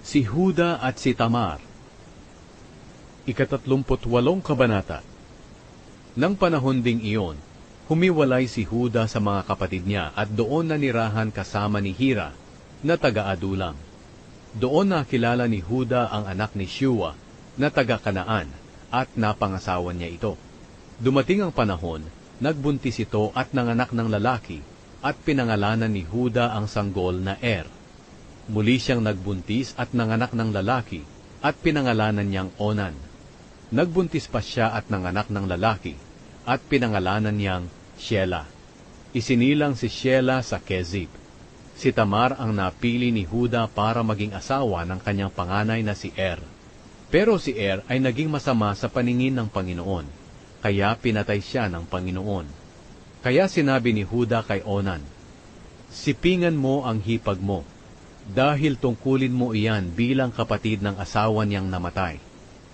Si Huda at si Tamar. Ika-38 kabanata. Nang panahon ding iyon, humiwalay si Huda sa mga kapatid niya at doon nanirahan kasama ni Hira na taga-Adulam. Doon nakilala ni Huda ang anak ni Shua na taga-Kanaan at napangasawan niya ito. Dumating ang panahon, nagbuntis ito at nanganak ng lalaki at pinangalanan ni Huda ang sanggol na Muli siyang nagbuntis at nanganak ng lalaki at pinangalanan niyang Onan. Nagbuntis pa siya at nanganak ng lalaki at pinangalanan niyang Shelah. Isinilang si Shelah sa Kezib. Si Tamar ang napili ni Huda para maging asawa ng kanyang panganay na si Pero si ay naging masama sa paningin ng Panginoon, kaya pinatay siya ng Panginoon. Kaya sinabi ni Huda kay Onan, "Sipingan mo ang hipag mo, dahil tungkulin mo iyan bilang kapatid ng asawa niyang namatay,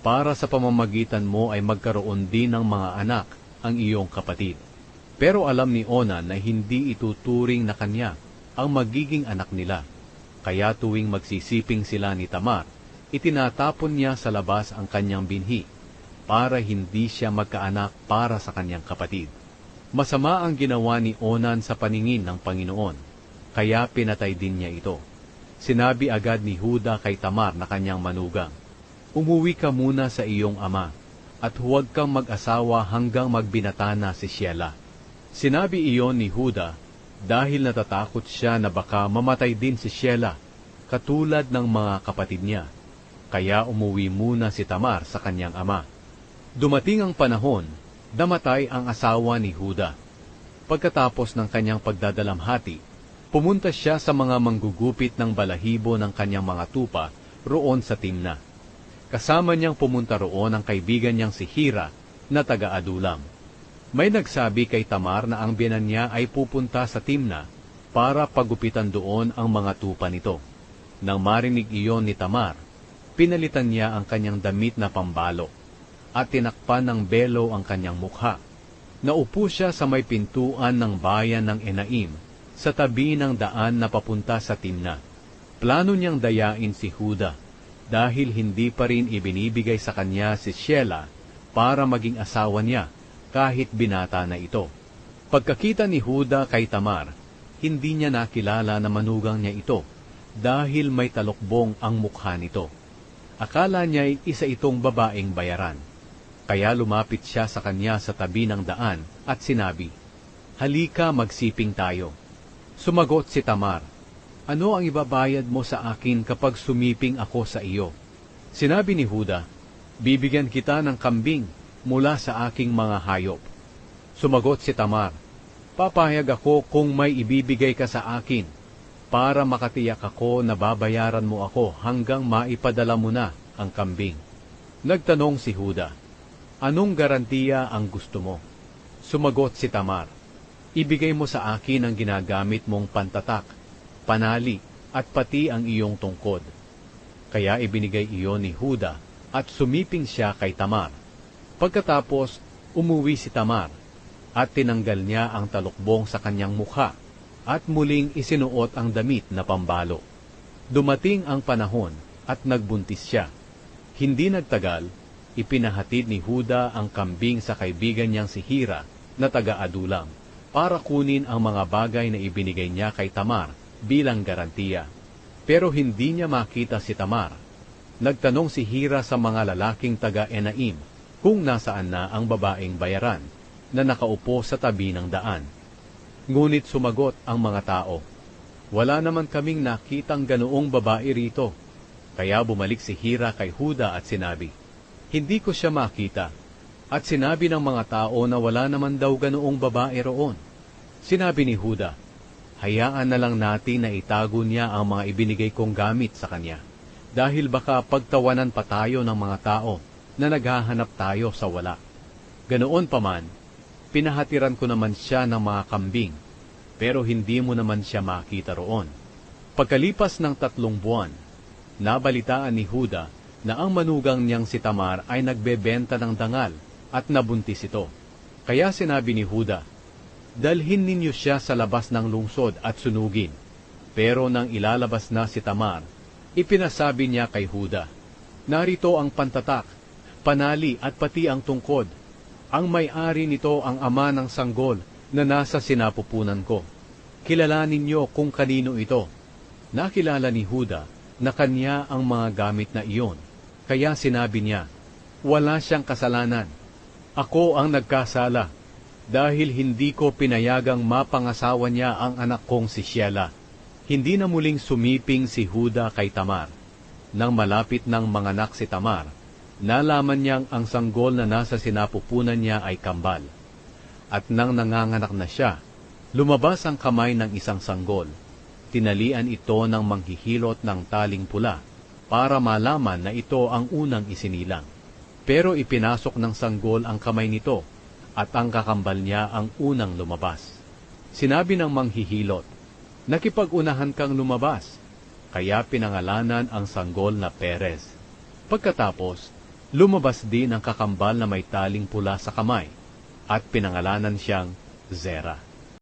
para sa pamamagitan mo ay magkaroon din ng mga anak ang iyong kapatid." Pero alam ni Onan na hindi ituturing na kanya ang magiging anak nila, kaya tuwing magsisiping sila ni Tamar, itinatapon niya sa labas ang kanyang binhi, para hindi siya magkaanak para sa kanyang kapatid. Masama ang ginawa ni Onan sa paningin ng Panginoon, kaya pinatay din niya ito. Sinabi agad ni Huda kay Tamar na kanyang manugang, "Umuwi ka muna sa iyong ama, at huwag kang mag-asawa hanggang magbinata na si Shelah." Sinabi iyon ni Huda dahil natatakot siya na baka mamatay din si Shelah, katulad ng mga kapatid niya. Kaya umuwi muna si Tamar sa kanyang ama. Dumating ang panahon, namatay ang asawa ni Huda. Pagkatapos ng kanyang pagdadalamhati, pumunta siya sa mga manggugupit ng balahibo ng kanyang mga tupa roon sa Timna. Kasama niyang pumunta roon ang kaibigan niyang si Hira na taga-Adulam. May nagsabi kay Tamar na ang biyenan niya ay pupunta sa Timna para pagupitan doon ang mga tupa nito. Nang marinig iyon ni Tamar, pinalitan niya ang kanyang damit na pambalo at tinakpan ng belo ang kanyang mukha. Naupo siya sa may pintuan ng bayan ng Enaim, sa tabi ng daan na papunta sa Timna. Plano niyang dayain si Huda, dahil hindi pa rin ibinibigay sa kanya si Shelah para maging asawa niya, kahit binata na ito. Pagkakita ni Huda kay Tamar, hindi niya nakilala na manugang niya ito, dahil may talukbong ang mukha nito. Akala niya'y isa itong babaeng bayaran. Kaya lumapit siya sa kanya sa tabi ng daan at sinabi, "Halika, magsiping tayo." Sumagot si Tamar, "Ano ang ibabayad mo sa akin kapag sumiping ako sa iyo?" Sinabi ni Huda, "Bibigyan kita ng kambing mula sa aking mga hayop." Sumagot si Tamar, "Papayag ako kung may ibibigay ka sa akin, para makatiyak ako na babayaran mo ako hanggang maipadala mo na ang kambing." Nagtanong si Huda, "Anong garantiya ang gusto mo?" Sumagot si Tamar, "Ibigay mo sa akin ang ginagamit mong pantatak, panali, at pati ang iyong tungkod." Kaya ibinigay iyon ni Huda at sumiping siya kay Tamar. Pagkatapos, umuwi si Tamar at tinanggal niya ang talukbong sa kanyang mukha at muling isinuot ang damit na pambalo. Dumating ang panahon at nagbuntis siya. Hindi nagtagal, ipinahatid ni Huda ang kambing sa kaibigan niyang si Hira na taga-Adulam para kunin ang mga bagay na ibinigay niya kay Tamar bilang garantiya. Pero hindi niya makita si Tamar. Nagtanong si Hira sa mga lalaking taga-Enaim kung nasaan na ang babaeng bayaran na nakaupo sa tabi ng daan. Ngunit sumagot ang mga tao, "Wala naman kaming nakitang ganoong babae rito." Kaya bumalik si Hira kay Huda at sinabi, "Hindi ko siya makita." At sinabi ng mga tao na wala naman daw ganoong babae roon. Sinabi ni Huda, "Hayaan na lang natin na itago niya ang mga ibinigay kong gamit sa kanya, dahil baka pagtawanan pa tayo ng mga tao na naghahanap tayo sa wala." Ganoon paman, pinahatiran ko naman siya ng mga kambing, pero hindi mo naman siya makita roon. Pagkalipas ng 3 buwan, nabalitaan ni Huda na ang manugang niyang si Tamar ay nagbebenta ng dangal at nabuntis ito. Kaya sinabi ni Huda, "Dalhin ninyo siya sa labas ng lungsod at sunugin." Pero nang ilalabas na si Tamar, Ipinasabi niya kay Huda, "Narito ang pantatak, panali at pati ang tungkod. Ang may-ari nito ang ama ng sanggol na nasa sinapupunan ko. Kilalanin niyo kung kanino ito." Nakilala ni Huda na kanya ang mga gamit na iyon, kaya sinabi niya, "Wala siyang kasalanan. Ako ang nagkasala dahil hindi ko pinayagang mapangasawa niya ang anak kong si Shelah." Hindi na muling sumiping si Huda kay Tamar. Nang malapit ng manganak si Tamar, nalaman niyang ang sanggol na nasa sinapupunan niya ay kambal. At nang nanganganak na siya, lumabas ang kamay ng isang sanggol. Tinalian ito ng manghihilot ng taling pula para malaman na ito ang unang isinilang. Pero ipinasok ng sanggol ang kamay nito at ang kakambal niya ang unang lumabas. Sinabi ng manghihilot, "Nakipag-unahan kang lumabas," kaya pinangalanan ang sanggol na Perez. Pagkatapos, lumabas din ang kakambal na may taling pula sa kamay at pinangalanan siyang Zera.